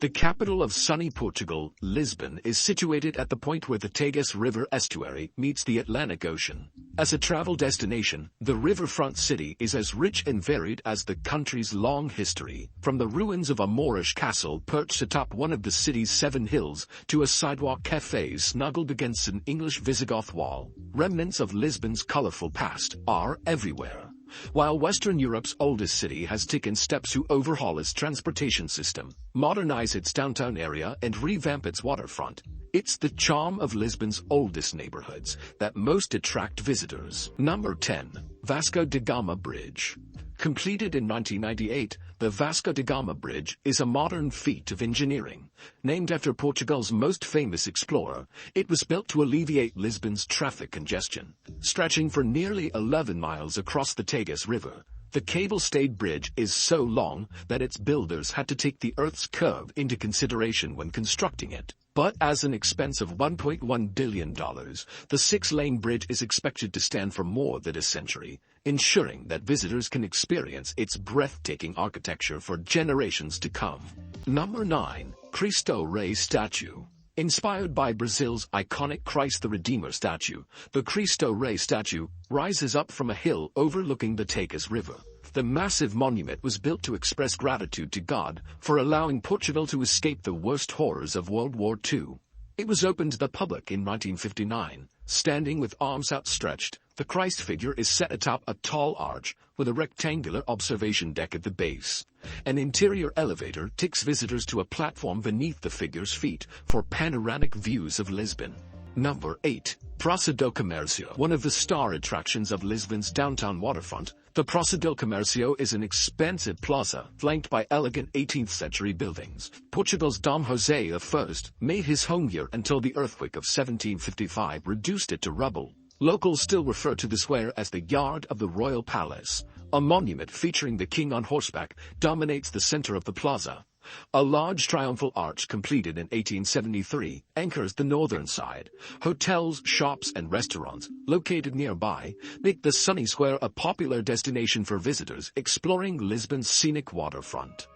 The capital of sunny Portugal, Lisbon, is situated at the point where the Tagus River estuary meets the Atlantic Ocean. As a travel destination, the riverfront city is as rich and varied as the country's long history, from the ruins of a Moorish castle perched atop one of the city's 7 hills to a sidewalk cafe snuggled against an English Visigoth wall. Remnants of Lisbon's colorful past are everywhere. While Western Europe's oldest city has taken steps to overhaul its transportation system, modernize its downtown area and revamp its waterfront, it's the charm of Lisbon's oldest neighborhoods that most attract visitors. Number 10. Vasco da Gama Bridge. Completed in 1998, the Vasco da Gama Bridge is a modern feat of engineering. Named after Portugal's most famous explorer, it was built to alleviate Lisbon's traffic congestion. Stretching for nearly 11 miles across the Tagus River, the cable-stayed bridge is so long that its builders had to take the Earth's curve into consideration when constructing it. But as an expense of $1.1 billion, the 6-lane bridge is expected to stand for more than a century, ensuring that visitors can experience its breathtaking architecture for generations to come. Number 9. Cristo Rei Statue. Inspired by Brazil's iconic Christ the Redeemer statue, the Cristo Rei statue rises up from a hill overlooking the Tagus River. The massive monument was built to express gratitude to God for allowing Portugal to escape the worst horrors of World War II. It was opened to the public in 1959. Standing with arms outstretched, the Christ figure is set atop a tall arch with a rectangular observation deck at the base. An interior elevator takes visitors to a platform beneath the figure's feet for panoramic views of Lisbon. Number 8. Praça do Comércio. One of the star attractions of Lisbon's downtown waterfront, the Praça do Comércio is an expansive plaza flanked by elegant 18th-century buildings. Portugal's Dom José I made his home here until the earthquake of 1755 reduced it to rubble. Locals still refer to the square as the Yard of the Royal Palace. A monument featuring the king on horseback dominates the center of the plaza. A large triumphal arch completed in 1873 anchors the northern side. Hotels, shops, and restaurants located nearby make the sunny square a popular destination for visitors exploring Lisbon's scenic waterfront.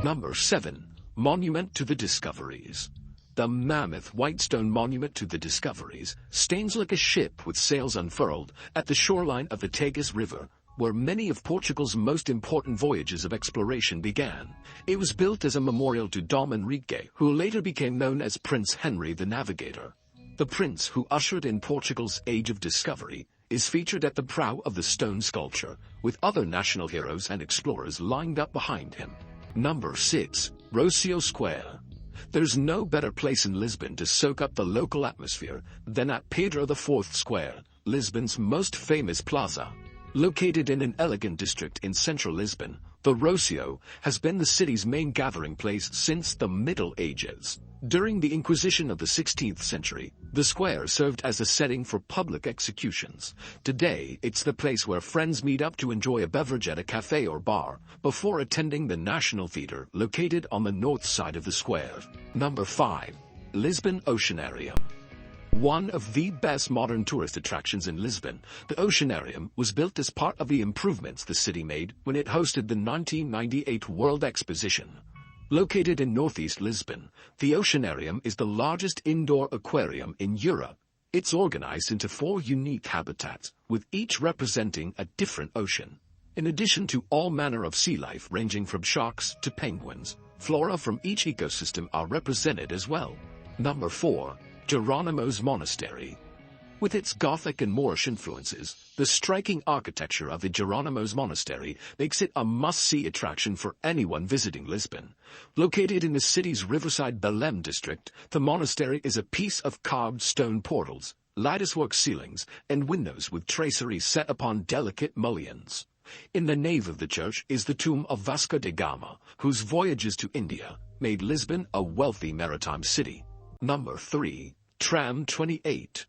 Number 7. Monument to the Discoveries. The mammoth white stone monument to the Discoveries stands like a ship with sails unfurled at the shoreline of the Tagus River, where many of Portugal's most important voyages of exploration began. It was built as a memorial to Dom Henrique, who later became known as Prince Henry the Navigator. The prince who ushered in Portugal's Age of Discovery is featured at the prow of the stone sculpture, with other national heroes and explorers lined up behind him. Number 6. Rocio Square. There's no better place in Lisbon to soak up the local atmosphere than at Pedro IV Square, Lisbon's most famous plaza. Located in an elegant district in central Lisbon, the Rocio has been the city's main gathering place since the Middle Ages. During the Inquisition of the 16th century, the square served as a setting for public executions. Today, it's the place where friends meet up to enjoy a beverage at a cafe or bar, before attending the National Theatre, located on the north side of the square. Number 5. Lisbon Oceanarium. One of the best modern tourist attractions in Lisbon, the Oceanarium was built as part of the improvements the city made when it hosted the 1998 World Exposition. Located in northeast Lisbon, the Oceanarium is the largest indoor aquarium in Europe. It's organized into 4 unique habitats, with each representing a different ocean. In addition to all manner of sea life ranging from sharks to penguins, flora from each ecosystem are represented as well. Number 4. Jeronimo's Monastery. With its Gothic and Moorish influences, the striking architecture of the Jeronimo's Monastery makes it a must-see attraction for anyone visiting Lisbon. Located in the city's riverside Belém district, the monastery is a piece of carved stone portals, latticework ceilings, and windows with traceries set upon delicate mullions. In the nave of the church is the tomb of Vasco da Gama, whose voyages to India made Lisbon a wealthy maritime city. Number 3. Tram 28.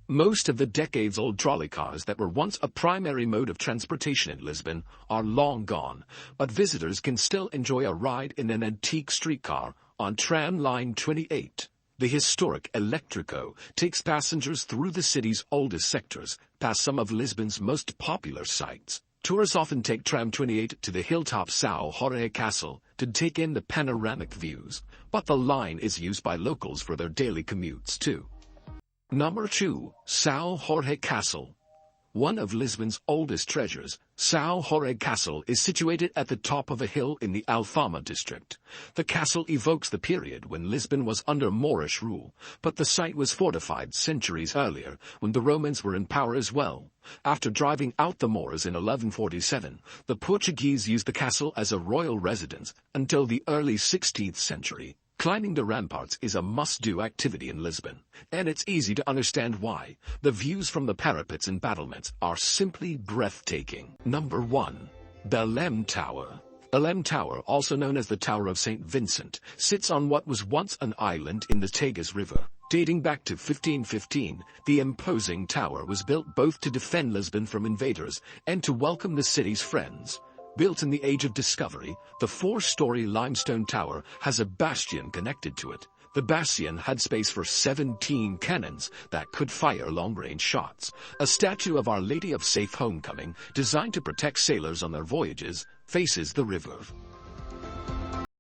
Most of the decades-old trolley cars that were once a primary mode of transportation in Lisbon are long gone, but visitors can still enjoy a ride in an antique streetcar on Tram Line 28. The historic Elétrico takes passengers through the city's oldest sectors, past some of Lisbon's most popular sites. Tourists often take tram 28 to the hilltop São Jorge Castle to take in the panoramic views, but the line is used by locals for their daily commutes too. Number 2. São Jorge Castle. One of Lisbon's oldest treasures, São Jorge Castle is situated at the top of a hill in the Alfama district. The castle evokes the period when Lisbon was under Moorish rule, but the site was fortified centuries earlier when the Romans were in power as well. After driving out the Moors in 1147, the Portuguese used the castle as a royal residence until the early 16th century. Climbing the ramparts is a must-do activity in Lisbon, and it's easy to understand why. The views from the parapets and battlements are simply breathtaking. Number 1. Belém Tower. Belém Tower, also known as the Tower of St. Vincent, sits on what was once an island in the Tagus River. Dating back to 1515, the imposing tower was built both to defend Lisbon from invaders and to welcome the city's friends. Built in the Age of Discovery, the 4-story limestone tower has a bastion connected to it. The bastion had space for 17 cannons that could fire long-range shots. A statue of Our Lady of Safe Homecoming, designed to protect sailors on their voyages, faces the river.